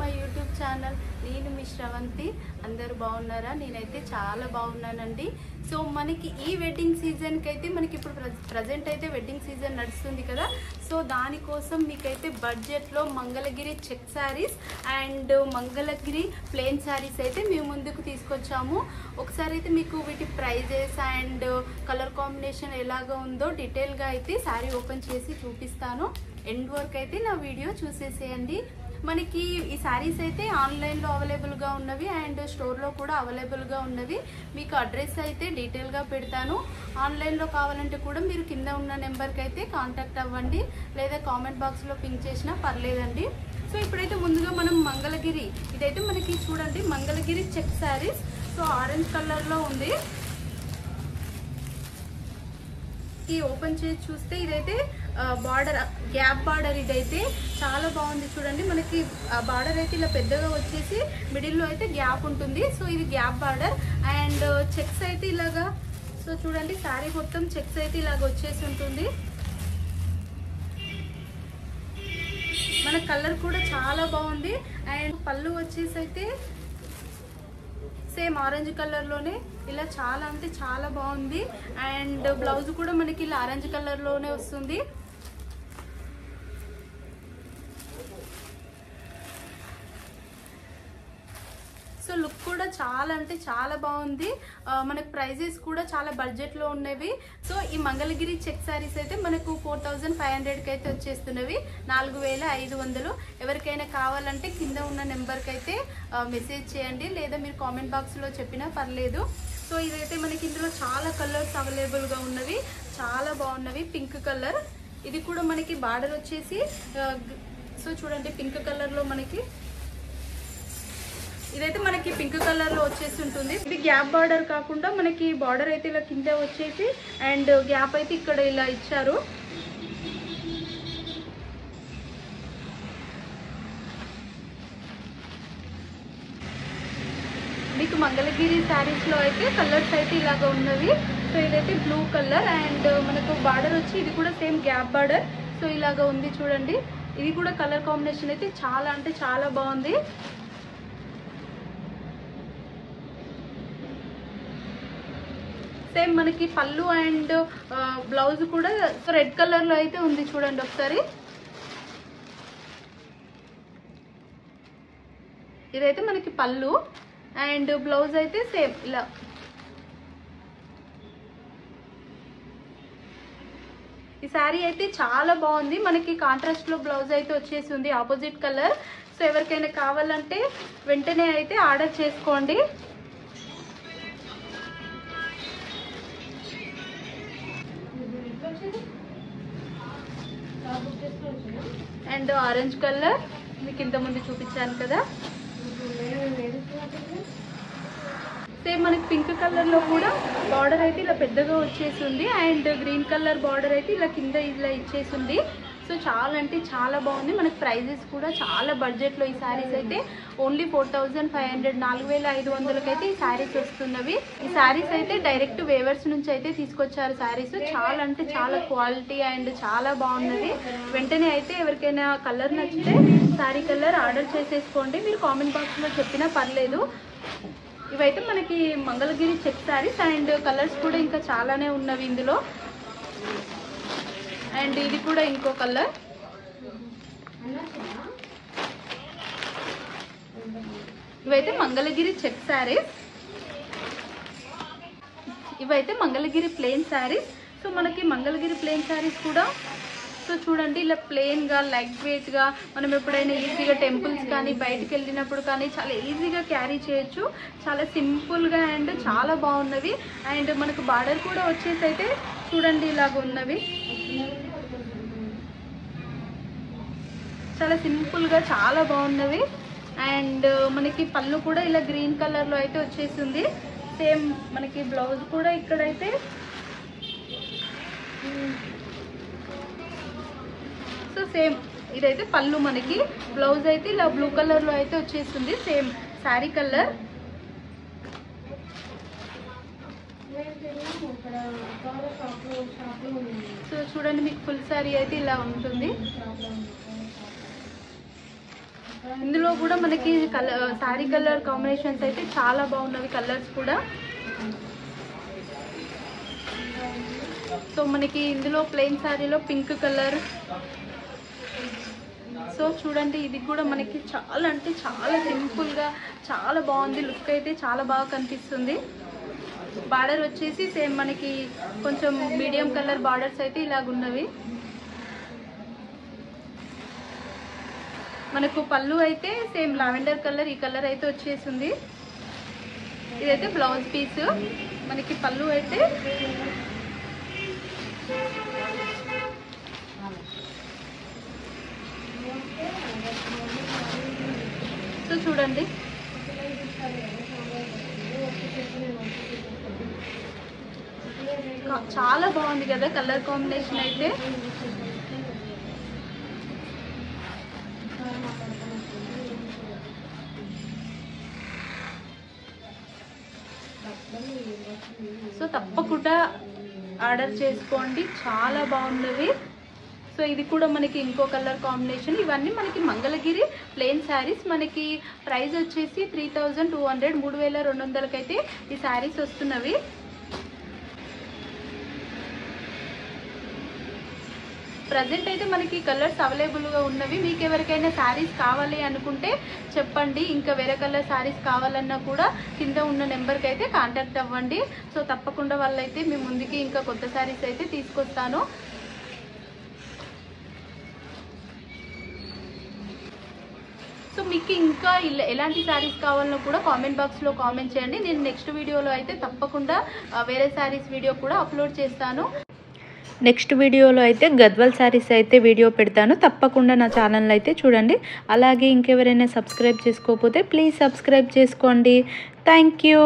My YouTube channel. నేను మీ శ్రవంతి. అందరూ బాగున్నారా? నేనైతే చాలా బాగున్నానండి. సో మనకి ఈ వెడ్డింగ్ సీజన్కి అయితే మనకి ఇప్పుడు ప్రజెంట్ అయితే వెడ్డింగ్ సీజన్ నడుస్తుంది కదా. సో దానికోసం మీకైతే బడ్జెట్లో Mangalagiri check saris and Mangalagiri plain saris అయితే మేము ముందుకు తీసుకొచ్చాము. ఒకసారి అయితే మీకు వీటి ప్రైజెస్ అండ్ కలర్ కాంబినేషన్ ఎలాగా ఉందో డీటెయిల్గా అయితే శారీ ఓపెన్ చేసి చూపిస్తాను. ఎండ్ వరకు అయితే నా వీడియో చూసేసేయండి. మనకి ఈ శారీస్ అయితే ఆన్లైన్లో అవైలబుల్గా ఉన్నవి అండ్ స్టోర్లో కూడా అవైలబుల్గా ఉన్నవి. మీకు అడ్రస్ అయితే డీటెయిల్గా పెడతాను. ఆన్లైన్లో కావాలంటే కూడా మీరు కింద ఉన్న నెంబర్కి అయితే కాంటాక్ట్ అవ్వండి, లేదా కామెంట్ బాక్స్లో పింక్ చేసినా పర్లేదండి. సో ఇప్పుడైతే ముందుగా మనం మంగళగిరి, ఇదైతే మనకి చూడండి Mangalagiri check saris. So orange కలర్లో ఉంది. ఈ ఓపెన్ చేసి చూస్తే ఇదైతే బార్డర్, గ్యాప్ బార్డర్. ఇదైతే చాలా బాగుంది చూడండి. మనకి బార్డర్ అయితే ఇలా పెద్దగా వచ్చేసి మిడిల్లో అయితే గ్యాప్ ఉంటుంది. సో ఇది గ్యాప్ బార్డర్ అండ్ చెక్స్ అయితే ఇలాగా. సో చూడండి శారీ మొత్తం చెక్స్ అయితే ఇలాగ వచ్చేసి ఉంటుంది. మన కలర్ కూడా చాలా బాగుంది. అండ్ పళ్ళు వచ్చేసి అయితే సేమ్ ఆరెంజ్ కలర్లోనే ఇలా చాలా అంటే చాలా బాగుంది. అండ్ బ్లౌజ్ కూడా మనకి ఇలా ఆరెంజ్ కలర్లోనే వస్తుంది. సో లుక్ కూడా చాలా అంటే చాలా బాగుంది. మనకు ప్రైజెస్ కూడా చాలా బడ్జెట్లో ఉన్నవి. సో ఈ మంగళగిరి చెక్ శారీస్ అయితే మనకు 4500కి అయితే వచ్చేస్తున్నవి, 4500. ఎవరికైనా కావాలంటే కింద ఉన్న నెంబర్కి అయితే మెసేజ్ చేయండి, లేదా మీరు కామెంట్ బాక్స్లో చెప్పినా పర్లేదు. సో ఇదైతే మనకి ఇందులో చాలా కలర్స్ అవైలబుల్గా ఉన్నవి, చాలా బాగున్నవి. పింక్ కలర్, ఇది కూడా మనకి బార్డర్ వచ్చేసి సో చూడండి పింక్ కలర్లో మనకి ఇదైతే మనకి పింక్ కలర్ లో వచ్చేసి ఉంటుంది. ఇది గ్యాప్ బార్డర్ కాకుండా మనకి బార్డర్ అయితే ఇలా కింద వచ్చేసి అండ్ గ్యాప్ అయితే ఇక్కడ ఇలా ఇచ్చారు. మీకు మంగళగిరి శారీస్ లో అయితే కలర్స్ అయితే ఇలాగ ఉన్నవి. సో ఇదైతే బ్లూ కలర్ అండ్ మనకు బార్డర్ వచ్చి ఇది కూడా సేమ్ గ్యాప్ బార్డర్. సో ఇలాగ ఉంది చూడండి. ఇది కూడా కలర్ కాంబినేషన్ అయితే చాలా అంటే చాలా బాగుంది. సేమ్ మనకి పళ్ళు అండ్ బ్లౌజ్ కూడా రెడ్ కలర్ లో అయితే ఉంది చూడండి ఒకసారి. ఇదైతే మనకి పళ్ళు అండ్ బ్లౌజ్ అయితే సేమ్ ఇలా. ఈ శారీ అయితే చాలా బాగుంది. మనకి కాంట్రాస్ట్ లో బ్లౌజ్ అయితే వచ్చేసి ఉంది ఆపోజిట్ కలర్. సో ఎవరికైనా కావాలంటే వెంటనే అయితే ఆర్డర్ చేసుకోండి. అండ్ ఆరెంజ్ కలర్ మీకు ఇంత ముందు చూపించాను కదా. సేమ్ మనకి పింక్ కలర్ లో కూడా బార్డర్ అయితే ఇలా పెద్దగా వచ్చేసి ఉంది అండ్ గ్రీన్ కలర్ బార్డర్ అయితే ఇలా కింద ఇలా ఇచ్చేసి ఉంది. సో చాలా అంటే చాలా బాగుంది. మనకి ప్రైజెస్ కూడా చాలా బడ్జెట్లో ఈ శారీస్ అయితే ఓన్లీ 4500, 4500కి అయితే ఈ శారీస్ వస్తున్నవి. ఈ శారీస్ అయితే డైరెక్ట్ వేవర్స్ నుంచి అయితే తీసుకొచ్చారు శారీస్. చాలా అంటే చాలా క్వాలిటీ అండ్ చాలా బాగున్నది. వెంటనే అయితే ఎవరికైనా కలర్ నచ్చితే శారీ కలర్ ఆర్డర్ చేసేసుకోండి, మీరు కామెంట్ బాక్స్లో చెప్పినా పర్లేదు. ఇవైతే మనకి Mangalagiri check saris and colours కూడా ఇంకా చాలానే ఉన్నవి ఇందులో. అండ్ ఇది కూడా ఇంకో కలర్. ఇవైతే మంగళగిరి చెక్ శారీస్, ఇవైతే మంగళగిరి ప్లెయిన్ శారీస్. సో మనకి మంగళగిరి ప్లెయిన్ శారీస్ కూడా సో చూడండి ఇలా ప్లెయిన్గా లైట్ వెయిట్గా మనం ఎప్పుడైనా ఈజీగా టెంపుల్స్ కానీ బయటకు వెళ్ళినప్పుడు కానీ చాలా ఈజీగా క్యారీ చేయొచ్చు. చాలా సింపుల్గా అండ్ చాలా బాగున్నవి. అండ్ మనకు బార్డర్ కూడా వచ్చేసి అయితే చూడండి ఇలాగ ఉన్నవి. చాలా సింపుల్గా చాలా బాగున్నవి. అండ్ మనకి పళ్ళు కూడా ఇలా గ్రీన్ కలర్లో అయితే వచ్చేసింది. సేమ్ మనకి బ్లౌజ్ కూడా ఇక్కడైతే సో సేమ్ ఇదైతే పళ్ళు, మనకి బ్లౌజ్ అయితే ఇలా బ్లూ కలర్లో అయితే వచ్చేసింది సేమ్ శారీ కలర్. సో చూడండి మీకు ఫుల్ శారీ అయితే ఇలా ఉంటుంది. ఇందులో కూడా మనకి శారీ కలర్ కాంబినేషన్స్ అయితే చాలా బాగున్నవి, కలర్స్ కూడా. సో మనకి ఇందులో ప్లెయిన్ శారీలో పింక్ కలర్. సో చూడండి, ఇది కూడా మనకి చాలా అంటే చాలా సింపుల్గా చాలా బాగుంది. లుక్ అయితే చాలా బాగా కనిపిస్తుంది. బార్డర్ వచ్చేసి సేమ్ మనకి కొంచెం మీడియం కలర్ బార్డర్స్ అయితే ఇలాగున్నవి. మనకు పళ్ళు అయితే సేమ్ లావెండర్ కలర్, ఈ కలర్ అయితే వచ్చేసింది. ఇదైతే బ్లౌజ్ పీస్. మనకి పళ్ళు అయితే సో చూడండి, చాలా బాగుంది కదా కలర్ కాంబినేషన్ అయితే. సో తప్పకుండా ఆర్డర్ చేసుకోండి, చాలా బాగున్నవి. సో ఇది కూడా మనకి ఇంకో కలర్ కాంబినేషన్. ఇవన్నీ మనకి మంగళగిరి ప్లెయిన్ శారీస్. మనకి ప్రైస్ వచ్చేసి 3200, 3200కి అయితే ఈ శారీస్ వస్తున్నవి. ప్రజెంట్ అయితే మనకి కలర్స్ అవైలబుల్గా ఉన్నవి. మీకు ఎవరికైనా శారీస్ కావాలి అనుకుంటే చెప్పండి. ఇంకా వేరే కలర్ శారీస్ కావాలన్నా కూడా కింద ఉన్న నెంబర్కి అయితే కాంటాక్ట్ అవ్వండి. సో తప్పకుండా వాళ్ళైతే మీ ముందుకి ఇంకా కొత్త శారీస్ అయితే తీసుకొస్తాను. సో మీకు ఇంకా ఎలాంటి శారీస్ కావాలన్నా కూడా కామెంట్ బాక్స్లో కామెంట్ చేయండి. నేను నెక్స్ట్ వీడియోలో అయితే తప్పకుండా వేరే శారీస్ వీడియో కూడా అప్లోడ్ చేస్తాను. నెక్స్ట్ వీడియోలో అయితే గద్వాల్ శారీస్ అయితే వీడియో పెడతాను. తప్పకుండా నా ఛానల్ అయితే చూడండి. అలాగే ఇంకెవరైనా సబ్స్క్రైబ్ చేసుకోకపోతే ప్లీజ్ సబ్స్క్రైబ్ చేసుకోండి. Thank you.